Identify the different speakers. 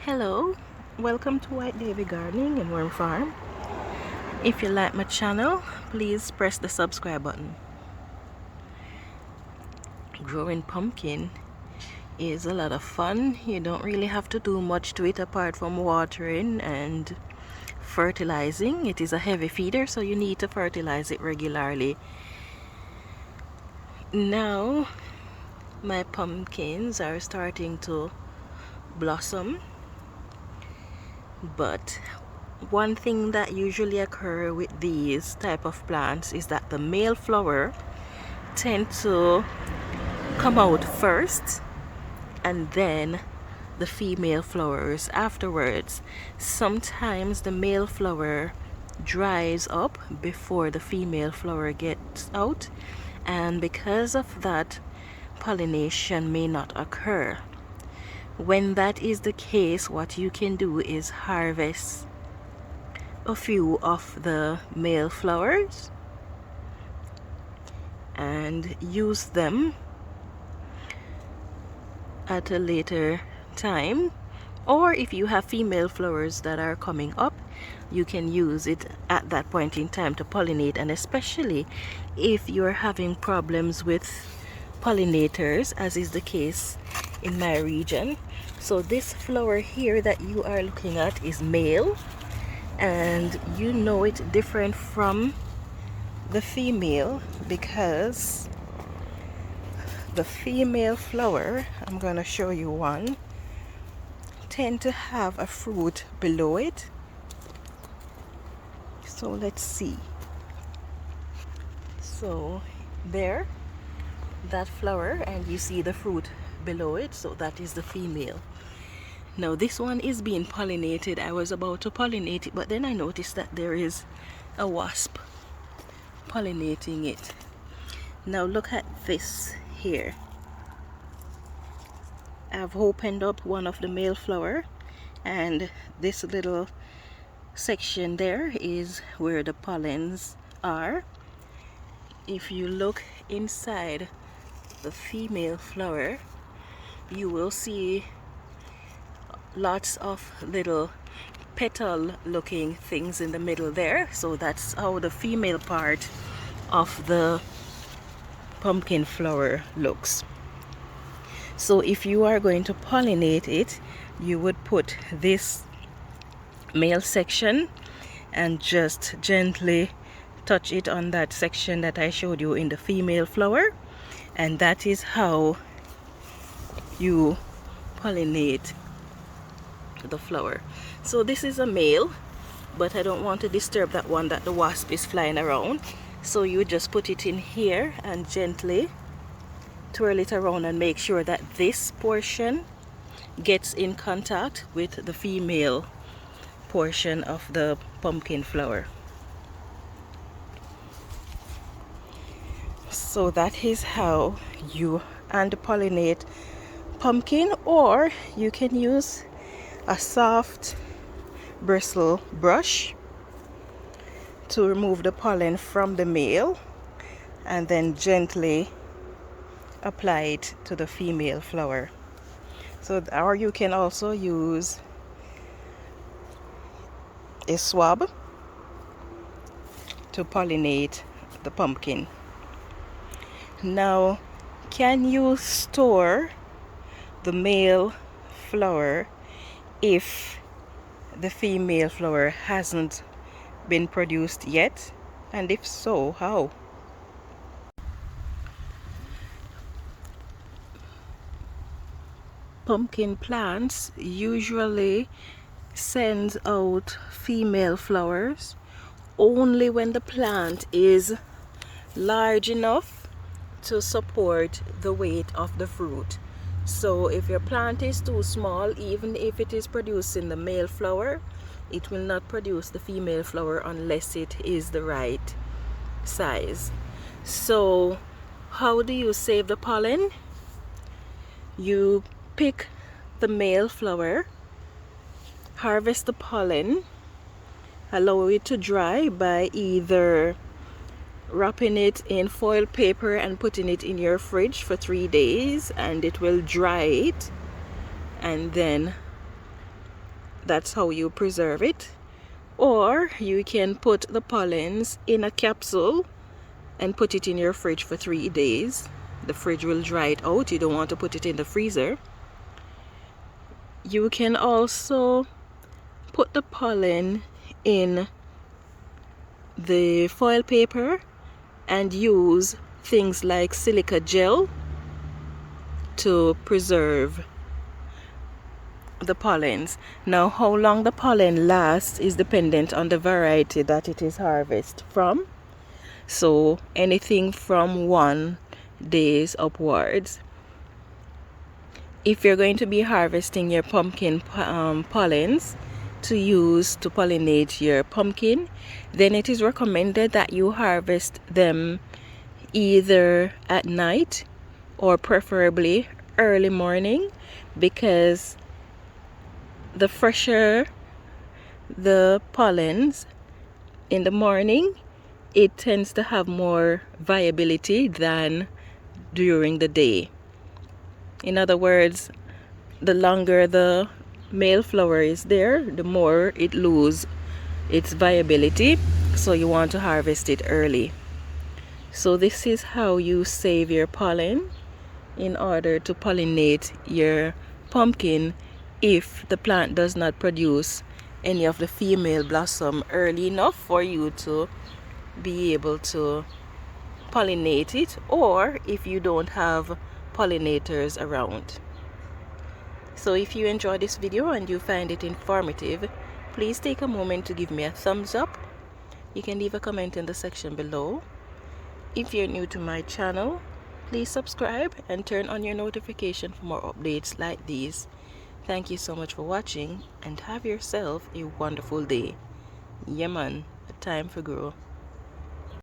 Speaker 1: Hello, welcome to White Davy Gardening and Worm Farm. If you like my channel, please press the subscribe button. Growing pumpkin is a lot of fun. You don't really have to do much to it apart from watering and fertilizing. It is a heavy feeder, so you need to fertilize it regularly. Now my pumpkins are starting to blossom, but one thing that usually occur with these type of plants is that the male flower tend to come out first and then the female flowers afterwards. Sometimes the male flower dries up before the female flower gets out, and because of that, pollination may not occur. When that is the case, what you can do is harvest a few of the male flowers and use them at a later time, or if you have female flowers that are coming up, you can use it at that point in time to pollinate. And especially if you're having problems with pollinators, as is the case in my region. So this flower here that you are looking at is male, and you know it different from the female because the female flower, I'm going to show you one, tend to have a fruit below it. So let's see. So there, that flower, and you see the fruit below it, so that is the female. Now this one is being pollinated. I was about to pollinate it, but then I noticed that there is a wasp pollinating it. Now look at this here. I've opened up one of the male flower, and this little section there is where the pollens are. If you look inside the female flower, you will see lots of little petal looking things in the middle there. So that's how the female part of the pumpkin flower looks. So if you are going to pollinate it, you would put this male section and just gently touch it on that section that I showed you in the female flower, and that is how you pollinate the flower. So this is a male, but I don't want to disturb that one that the wasp is flying around, so you just put it in here and gently twirl it around and make sure that this portion gets in contact with the female portion of the pumpkin flower. So that is how you pollinate pumpkin, or you can use a soft bristle brush to remove the pollen from the male and then gently apply it to the female flower. So, or you can also use a swab to pollinate the pumpkin. Now, can you store the male flower if the female flower hasn't been produced yet? And if so, how? Pumpkin plants usually send out female flowers only when the plant is large enough to support the weight of the fruit. So if your plant is too small, even if it is producing the male flower, it will not produce the female flower unless it is the right size. So how do you save the pollen? You pick the male flower, harvest the pollen, allow it to dry by either wrapping it in foil paper and putting it in your fridge for 3 days, and it will dry it, and then that's how you preserve it. Or you can put the pollens in a capsule and put it in your fridge for 3 days. The fridge will dry it out. You don't want to put it in the freezer. You can also put the pollen in the foil paper and use things like silica gel to preserve the pollens. Now, how long the pollen lasts is dependent on the variety that it is harvested from. So anything from 1 day upwards. If you're going to be harvesting your pumpkin pollens to use to pollinate your pumpkin, then it is recommended that you harvest them either at night or preferably early morning, because the fresher the pollens in the morning, it tends to have more viability than during the day. In other words, the longer the male flower is there, the more it loses its viability, so you want to harvest it early. So this is how you save your pollen in order to pollinate your pumpkin if the plant does not produce any of the female blossom early enough for you to be able to pollinate it, or if you don't have pollinators around. So if you enjoyed this video and you find it informative, please take a moment to give me a thumbs up. You can leave a comment in the section below. If you're new to my channel, please subscribe and turn on your notification for more updates like these. Thank you so much for watching, and have yourself a wonderful day. Yeah man, time for grow.